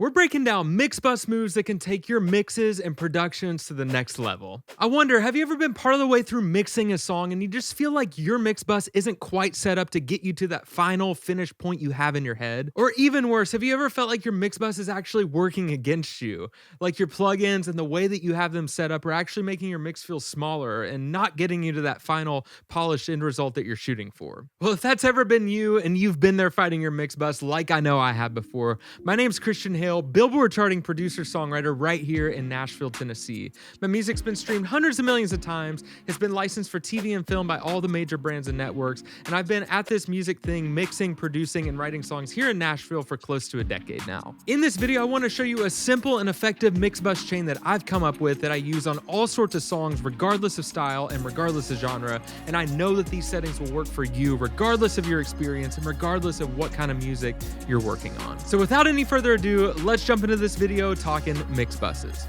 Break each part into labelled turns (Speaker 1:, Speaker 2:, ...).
Speaker 1: We're breaking down mix bus moves that can take your mixes and productions to the next level. I wonder, have you ever been part of the way through mixing a song and you just feel like your mix bus isn't quite set up to get you to that final finish point you have in your head? Or even worse, have you ever felt like your mix bus is actually working against you? Like your plugins and the way that you have them set up are actually making your mix feel smaller and not getting you to that final polished end result that you're shooting for. Well, if that's ever been you and you've been there fighting your mix bus like I know I have before, my name's Christian Hale, Billboard charting producer-songwriter right here in Nashville, Tennessee. My music's been streamed hundreds of millions of times, it's been licensed for TV and film by all the major brands and networks, and I've been at this music thing mixing, producing, and writing songs here in Nashville for close to a decade now. In this video, I want to show you a simple and effective mix bus chain that I've come up with that I use on all sorts of songs regardless of style and regardless of genre, and I know that these settings will work for you regardless of your experience and regardless of what kind of music you're working on. So without any further ado, let's jump into this video talking mix buses.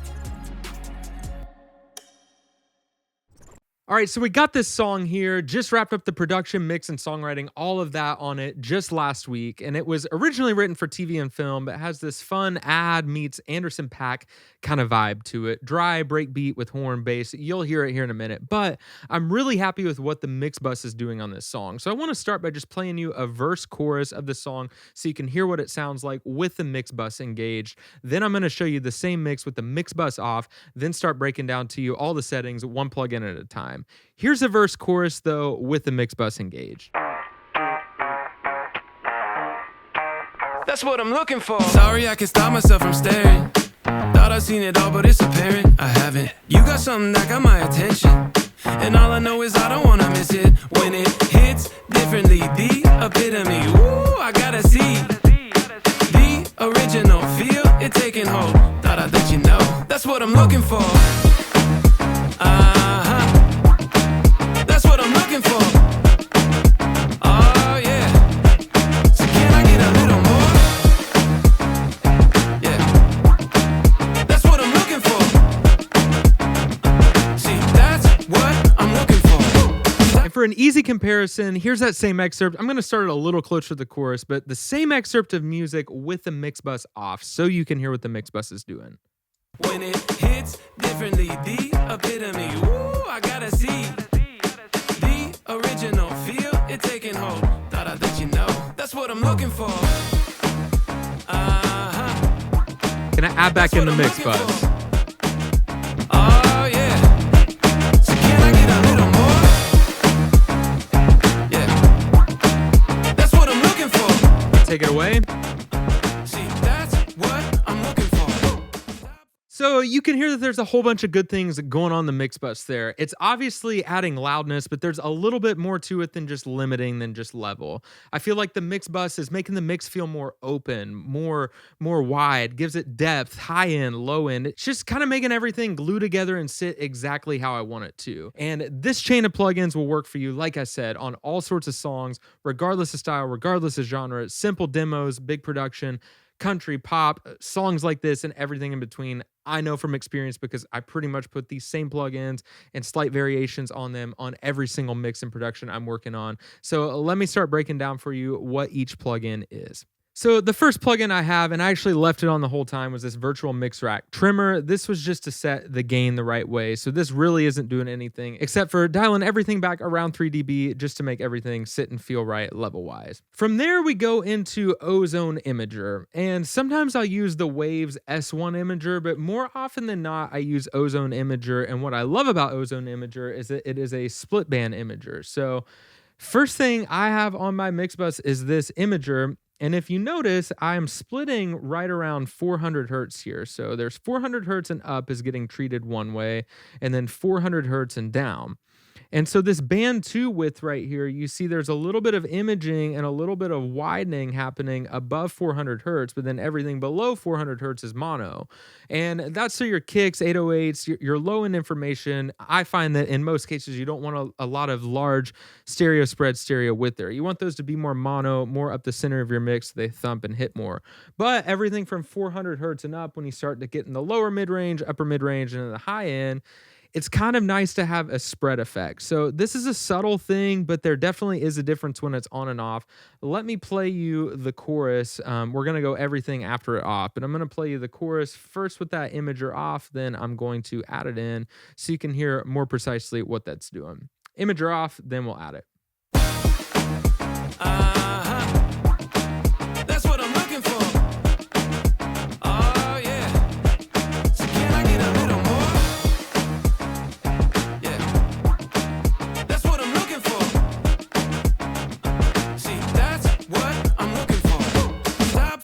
Speaker 1: All right, so we got this song here, just wrapped up the production, mix, and songwriting, all of that on it just last week. And it was originally written for TV and film, but has this fun ad meets Anderson .Paak kind of vibe to it. Dry, breakbeat with horn, bass. You'll hear it here in a minute. But I'm really happy with what the mix bus is doing on this song. So I want to start by just playing you a verse chorus of the song so you can hear what it sounds like with the mix bus engaged. Then I'm going to show you the same mix with the mix bus off, then start breaking down to you all the settings, one plugin at a time. Here's a verse chorus though with the mix bus engaged.
Speaker 2: That's what I'm looking for. Sorry, I can't stop myself from staring. Thought I'd seen it all, but it's apparent I haven't. You got something that got my attention, and all I know is I don't wanna miss it. When it hits differently, the epitome. Ooh, I gotta see the original feel, it taking hold. Thought I'd let you know. That's what I'm looking for. That's what I'm looking for. Oh yeah. So can I get a little more? Yeah. That's what I'm looking for. See, that's what I'm looking for.
Speaker 1: And for an easy comparison, here's that same excerpt. I'm going to start it a little closer to the chorus, but the same excerpt of music with the mix bus off so you can hear what the mix bus is doing.
Speaker 2: When it hits differently, the epitome. Ooh, I gotta see the original feel, it taking hold. Thought I'd let you know. That's what I'm looking for.
Speaker 1: Can I add back in the mix bus?
Speaker 2: Oh yeah. So can I get a little more? Yeah. That's what I'm looking for.
Speaker 1: Take it away.
Speaker 2: See, that's what I'm looking for.
Speaker 1: So you can hear that there's a whole bunch of good things going on in the mix bus there. It's obviously adding loudness, but there's a little bit more to it than just limiting, than just level. I feel like the mix bus is making the mix feel more open, more wide, gives it depth, high end, low end. It's just kind of making everything glue together and sit exactly how I want it to. And this chain of plugins will work for you, like I said, on all sorts of songs, regardless of style, regardless of genre, simple demos, big production, country, pop, songs like this, and everything in between. I know from experience because I pretty much put these same plugins and slight variations on them on every single mix and production I'm working on. So let me start breaking down for you what each plugin is. So the first plugin I have, and I actually left it on the whole time, was this virtual mix rack trimmer. This was just to set the gain the right way. So this really isn't doing anything except for dialing everything back around 3 dB just to make everything sit and feel right level wise. From there, we go into Ozone Imager. And sometimes I'll use the Waves S1 Imager, but more often than not, I use Ozone Imager. And what I love about Ozone Imager is that it is a split band imager. So first thing I have on my mix bus is this imager. And if you notice, I'm splitting right around 400 hertz here. So there's 400 hertz and up is getting treated one way, and then 400 hertz and down. And so this band 2 width right here, you see there's a little bit of imaging and a little bit of widening happening above 400 hertz, but then everything below 400 hertz is mono. And that's so your kicks, 808s, your low-end information. I find that in most cases, you don't want a lot of large stereo spread stereo width there. You want those to be more mono, more up the center of your mix so they thump and hit more. But everything from 400 hertz and up, when you start to get in the lower mid-range, upper mid-range, and in the high end, it's kind of nice to have a spread effect. So this is a subtle thing, but there definitely is a difference when it's on and off. Let me play you the chorus. We're going to go everything after it off, but I'm going to play you the chorus first with that imager off, then I'm going to add it in so you can hear more precisely what that's doing. Imager off, then we'll add it.
Speaker 2: That's what I'm looking for. Oh yeah. So can I get a little more? Yeah. That's what I'm looking for. See, that's what I'm looking for. Stop.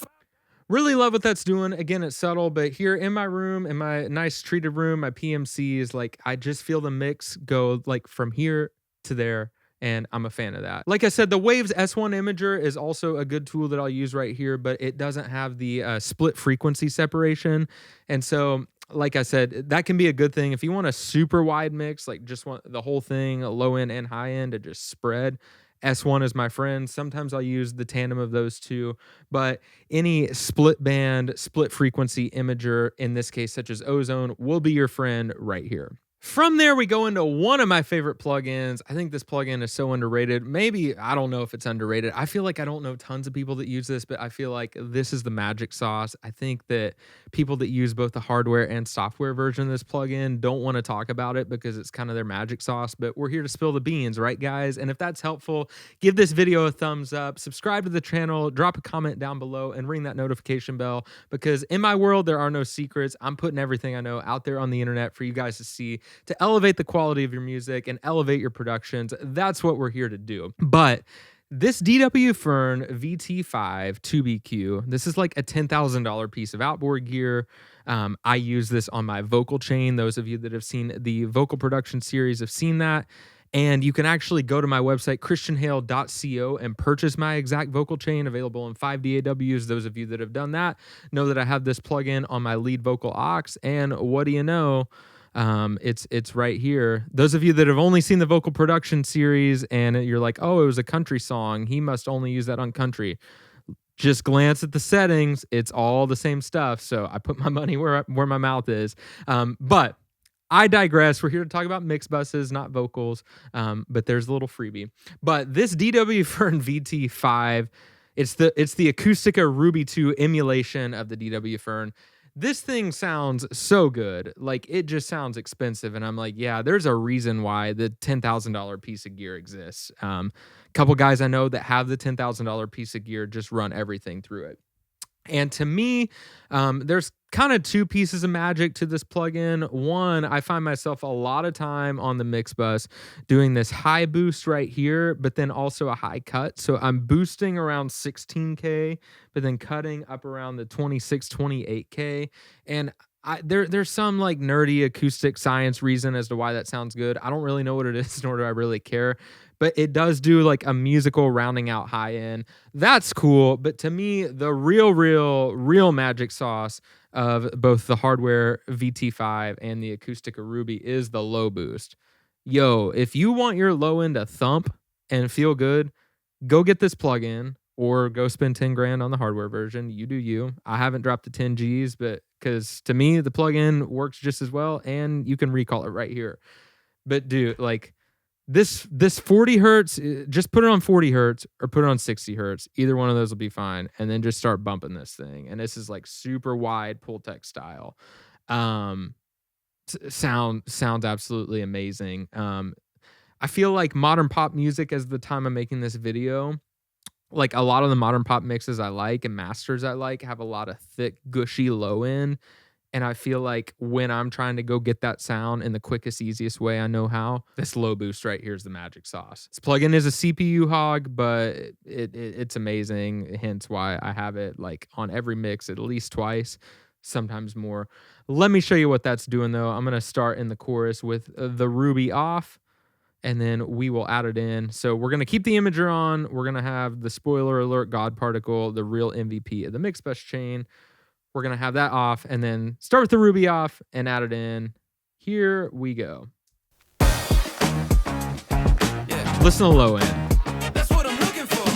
Speaker 1: Really love what that's doing. Again, it's subtle, but here in my room, in my nice treated room, my PMC is like, I just feel the mix go like from here to there. And I'm a fan of that. Like I said, the Waves S1 Imager is also a good tool that I'll use right here, but it doesn't have the split frequency separation. And so, like I said, that can be a good thing. If you want a super wide mix, like just want the whole thing, low end and high end, to just spread, S1 is my friend. Sometimes I'll use the tandem of those two, but any split band, split frequency imager, in this case, such as Ozone, will be your friend right here. From there, we go into one of my favorite plugins. I think this plugin is so underrated. Maybe, I don't know if it's underrated. I feel like I don't know tons of people that use this, but I feel like this is the magic sauce. I think that people that use both the hardware and software version of this plugin don't want to talk about it because it's kind of their magic sauce, but we're here to spill the beans, right, guys? And if that's helpful, give this video a thumbs up, subscribe to the channel, drop a comment down below, and ring that notification bell, because in my world, there are no secrets. I'm putting everything I know out there on the internet for you guys to see, to elevate the quality of your music and elevate your productions. That's what we're here to do. But this DW Fern VT5 2BQ, this is like a $10,000 piece of outboard gear. I use this on my vocal chain. Those of you that have seen the vocal production series have seen that. And you can actually go to my website, christianhale.co, and purchase my exact vocal chain, available in 5 DAWs. Those of you that have done that know that I have this plugin on my lead vocal aux. And what do you know? It's right here. Those of you that have only seen the vocal production series and you're like, oh, it was a country song, he must only use that on country. Just glance at the settings. It's all the same stuff. So I put my money where my mouth is. But I digress. We're here to talk about mix buses, not vocals. But there's a little freebie. But this DW Fern VT5, it's the Acoustica Ruby 2 emulation of the DW Fern. This thing sounds so good. Like, it just sounds expensive. And I'm like, yeah, there's a reason why the $10,000 piece of gear exists. Couple guys I know that have the $10,000 piece of gear just run everything through it. And to me, there's kind of two pieces of magic to this plugin. One, I find myself a lot of time on the mix bus doing this high boost right here, but then also a high cut. So I'm boosting around 16K, but then cutting up around the 26, 28K. And there's some like nerdy acoustic science reason as to why that sounds good. I don't really know what it is, nor do I really care. But it does do like a musical rounding out high end. That's cool. But to me, the real magic sauce of both the hardware VT5 and the Acoustica Ruby is the low boost. Yo, if you want your low end to thump and feel good, go get this plugin or go spend 10 grand on the hardware version. You do you. I haven't dropped the 10 Gs, but because to me, the plugin works just as well, and you can recall it right here. But dude, like, This 40 hertz, just put it on 40 hertz or put it on 60 hertz. Either one of those will be fine. And then just start bumping this thing. And this is like super wide Pultec style. Sounds absolutely amazing. I feel like modern pop music, as the time I'm making this video, like a lot of the modern pop mixes I like and masters I like have a lot of thick, gushy low end. And I feel like when I'm trying to go get that sound in the quickest, easiest way I know how, this low boost right here is the magic sauce. This plugin is a CPU hog, but it's amazing. Hence why I have it like on every mix at least twice, sometimes more. Let me show you what that's doing though. I'm going to start in the chorus with the Ruby off, and then we will add it in. So we're going to keep the imager on. We're going to have the spoiler alert God particle, the real MVP of the mix bus chain. We're going to have that off and then start with the Ruby off and add it in. Here we go. Yeah. Listen to the low end.
Speaker 2: That's what I'm looking for.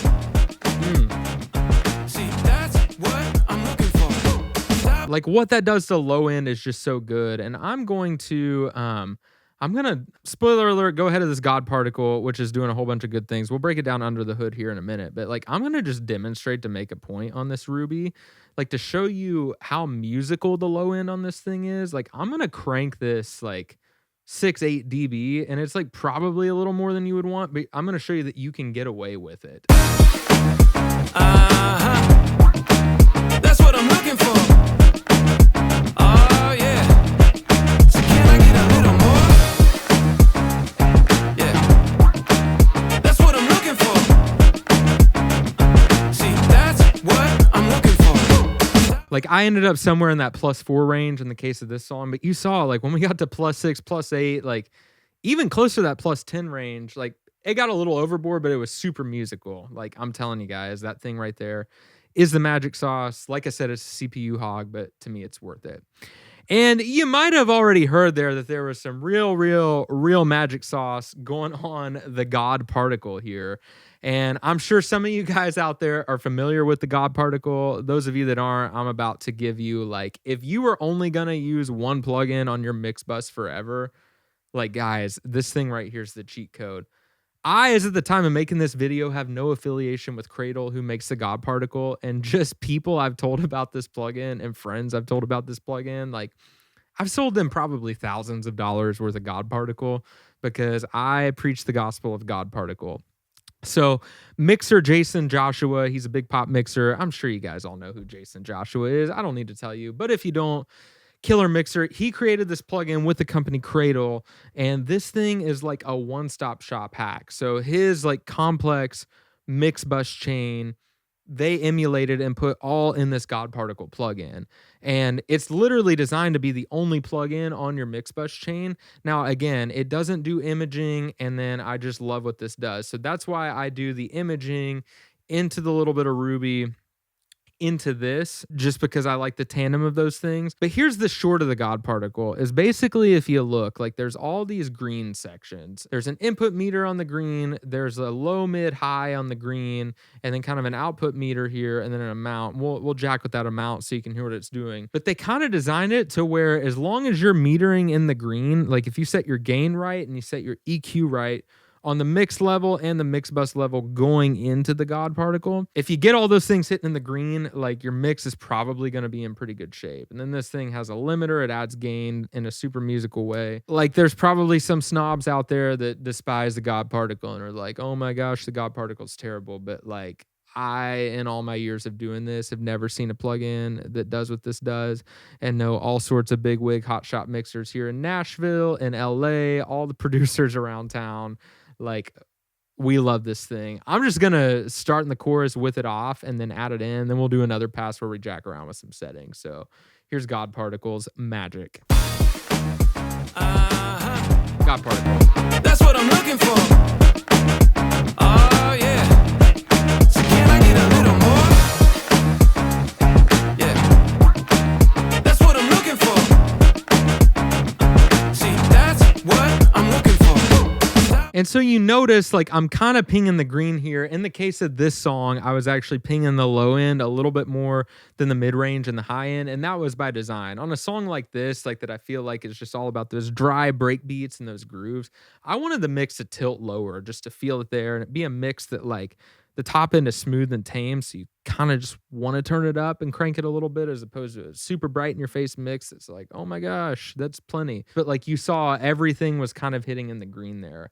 Speaker 2: See, that's what I'm looking for.
Speaker 1: Like what that does to low end is just so good. And I'm going to I'm gonna, spoiler alert, go ahead of this God particle, which is doing a whole bunch of good things. We'll break it down under the hood here in a minute, but like I'm gonna just demonstrate to make a point on this Ruby, like to show you how musical the low end on this thing is. Like I'm gonna crank this like 6-8 dB, and it's like probably a little more than you would want, but I'm gonna show you that you can get away with it.
Speaker 2: That's what I'm looking for. Oh yeah. So can I get a little more? Yeah. That's what I'm looking for. See, that's what I'm looking for.
Speaker 1: Like I ended up somewhere in that +4 range in the case of this song, but you saw like when we got to +6, +8, like even closer to that +10 range, like it got a little overboard, but it was super musical. Like I'm telling you guys, that thing right there is the magic sauce. Like I said, it's a CPU hog, but to me, it's worth it. And you might have already heard there that there was some real magic sauce going on the God particle here. And I'm sure some of you guys out there are familiar with the God particle. Those of you that aren't, I'm about to give you like, if you were only going to use one plugin on your mix bus forever, like guys, this thing right here is the cheat code. I, as at the time of making this video, have no affiliation with Cradle, who makes the God particle, and just people I've told about this plugin and friends I've told about this plugin. Like, I've sold them probably thousands of dollars worth of God particle because I preach the gospel of God particle. So, mixer Jason Joshua, he's a big pop mixer. I'm sure you guys all know who Jason Joshua is. I don't need to tell you, but if you don't, killer mixer. He created this plugin with the company Cradle, and this thing is like a one-stop shop hack. So his like complex mix bus chain, they emulated and put all in this God particle plugin. And it's literally designed to be the only plugin on your mix bus chain. Now, again, it doesn't do imaging, and then I just love what this does. So that's why I do the imaging into the little bit of Ruby into this, just because I like the tandem of those things. But here's the short of the God particle is basically, if you look, like there's all these green sections. There's an input meter on the green, there's a low, mid, high on the green, and then kind of an output meter here, and then an amount. We'll jack with that amount so you can hear what it's doing. But they kind of designed it to where as long as you're metering in the green, like if you set your gain right and you set your EQ right, on the mix level and the mix bus level going into the God particle, if you get all those things hitting in the green, like your mix is probably going to be in pretty good shape. And then this thing has a limiter. It adds gain in a super musical way. Like there's probably some snobs out there that despise the God particle and are like, oh my gosh, the God particle is terrible. But like, I, in all my years of doing this, have never seen a plugin that does what this does, and know all sorts of big wig hotshot mixers here in Nashville and LA, all the producers around town. Like, we love this thing. I'm just gonna start in the chorus with it off and then add it in. Then we'll do another pass where we jack around with some settings. So here's God Particles Magic. God Particle.
Speaker 2: That's what I'm looking for. Oh yeah. So can I get a little more? Yeah. That's what I'm looking for. See, that's what I'm looking for.
Speaker 1: And so you notice, like, I'm kind of pinging the green here. In the case of this song, I was actually pinging the low end a little bit more than the mid-range and the high end, and that was by design. On a song like this, like that I feel like is just all about those dry break beats and those grooves, I wanted the mix to tilt lower just to feel it there, and it be a mix that, like, the top end is smooth and tame, so you kind of just want to turn it up and crank it a little bit, as opposed to a super bright in your face mix. It's like, oh my gosh, that's plenty. But like you saw, everything was kind of hitting in the green there.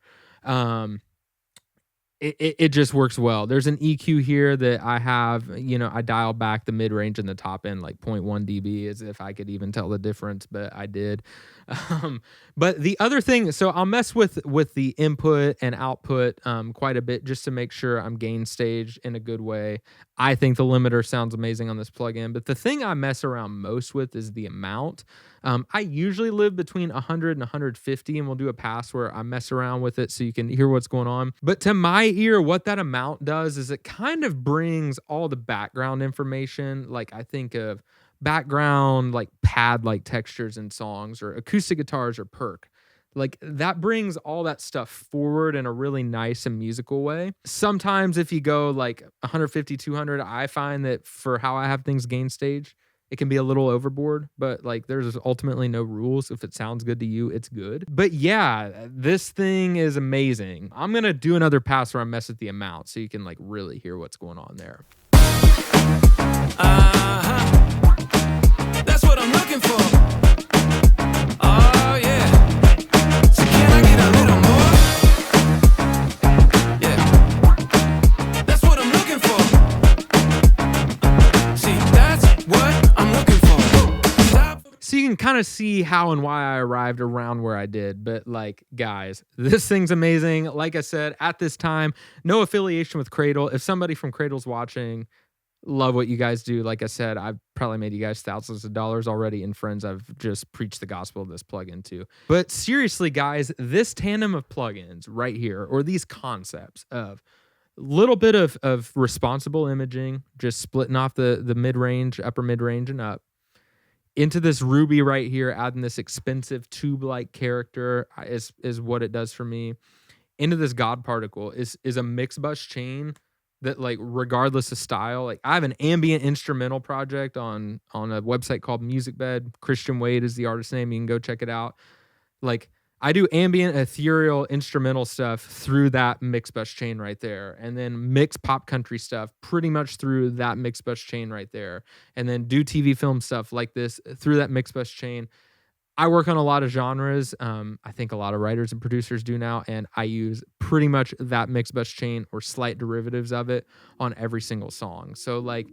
Speaker 1: It just works well. There's an EQ here that I have, I dial back the mid range and the top end like 0.1 dB, as if I could even tell the difference, but I did. But the other thing, so I'll mess with the input and output quite a bit just to make sure I'm gain staged in a good way. I think the limiter sounds amazing on this plugin, but the thing I mess around most with is the amount. I usually live between 100 and 150, and we'll do a pass where I mess around with it so you can hear what's going on. But to my ear, what that amount does is it kind of brings all the background information. Like I think of background, like pad, like textures in songs, or acoustic guitars, or perk. Like that brings all that stuff forward in a really nice and musical way. Sometimes if you go like 150, 200, I find that for how I have things gain stage, it can be a little overboard, but like there's ultimately no rules. If it sounds good to you, it's good. But yeah, this thing is amazing. I'm gonna do another pass where I mess with the amount so you can like really hear what's going on there.
Speaker 2: That's what I'm looking for. Oh yeah. So can I get a little more? Yeah. That's what I'm looking for. See, that's what I'm looking for. Stop.
Speaker 1: So you can kind of see how and why I arrived around where I did. But like, guys, this thing's amazing. Like I said, at this time, no affiliation with Cradle. If somebody from Cradle's watching, love what you guys do. Like I said, I've probably made you guys thousands of dollars already, and friends I've just preached the gospel of this plugin to. But seriously, guys, this tandem of plugins right here, or these concepts of little bit of responsible imaging, just splitting off the mid-range, upper mid-range and up, into this Ruby right here, adding this expensive tube-like character is what it does for me. Into this God particle is a mix bus chain that, like, regardless of style, like I have an ambient instrumental project on a website called MusicBed. Christian Wade is the artist name. You can go check it out. Like, I do ambient, ethereal, instrumental stuff through that mix bus chain right there, and then mix pop country stuff pretty much through that mix bus chain right there, and then do TV film stuff like this through that mix bus chain. I work on a lot of genres. I think a lot of writers and producers do now, and I use pretty much that mix bus chain or slight derivatives of it on every single song. So like,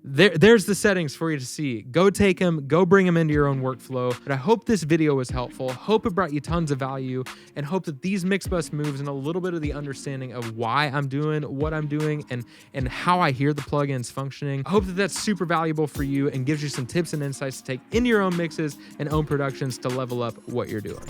Speaker 1: there's the settings for you to see. Go take them, go bring them into your own workflow. But I hope this video was helpful. Hope it brought you tons of value, and hope that these mix bus moves and a little bit of the understanding of why I'm doing what I'm doing and how I hear the plugins functioning. I hope that that's super valuable for you and gives you some tips and insights to take into your own mixes and own productions to level up what you're doing.